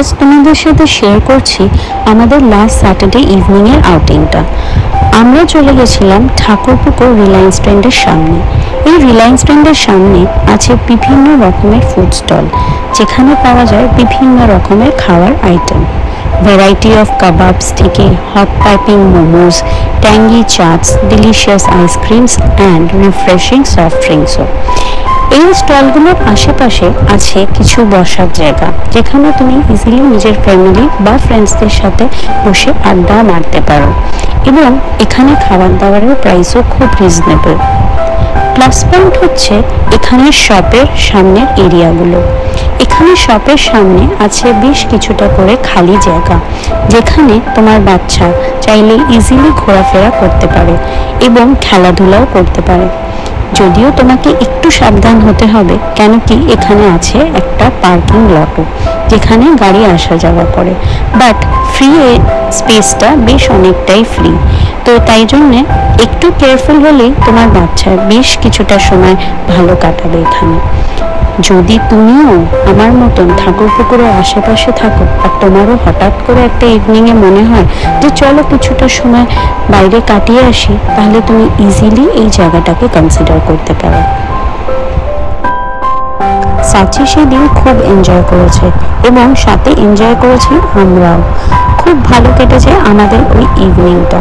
আজ তোমাদের সাথে শেয়ার করছি আমাদের লাস্ট স্যাটারডে ইভিনিং এর আউটিংটা। আমরা চলে গেছিলাম ঠাকুরপুকুর রিলায়েন্স ট্রেন্ডের সামনে। এই রিলায়েন্স ট্রেন্ডের সামনে আছে বিভিন্ন রকমের ফুড স্টল, যেখানে পাওয়া যায় বিভিন্ন রকমের খাওয়ার আইটেম। ভ্যারাইটি অফ কাবাবস থেকে hot piping momos, tangy chaats, delicious ice creams and refreshing soft ড্রিঙ্কসও। এই স্টলগুলোর আশেপাশে আছে কিছু বসার জায়গা, যেখানে তুমি ইজিলি নিজের ফ্যামিলি বা ফ্রেন্ডসদের সাথে বসে আড্ডা মারতে পারো, এবং এখানে খাবার দাবারের প্রাইসও খুব রিজনেবল। প্লাস পয়েন্ট হচ্ছে এখানে শপের সামনের এরিয়াগুলো। এখানে শপের সামনে আছে বেশ কিছুটা করে খালি জায়গা, যেখানে তোমার বাচ্চা চাইলে ইজিলি ঘোরাফেরা করতে পারে এবং খেলাধুলাও করতে পারে। যদিও তোমাকে একটু সাবধান হতে হবে, কেন কি এখানে আছে একটা পার্কিং লটও, যেখানে গাড়ি আসা যাওয়া করে, বাট ফ্রি স্পেসটা বেশ অনেকটাই ফ্রি। তো তাই জন্যে একটু কেয়ারফুল হলেই তোমার বাচ্চা বেশ কিছুটা সময় ভালো কাটাবে এখানে। যদি তুমিও আমার মতন ঠাকুরপুকুরের আশেপাশে থাকো আর তোমারও হঠাৎ করে একটা ইভিনিংয়ে মনে হয় যে চলো কিছুটা সময় বাইরে কাটিয়ে আসি, তাহলে তুমি ইজিলি এই জায়গাটাকে কনসিডার করতে পারো। সাচি সেদিন খুব এনজয় করেছে এবং সাথে এনজয় করেছি আমরাও। খুব ভালো কেটেছে আমাদের ওই ইভিনিংটা।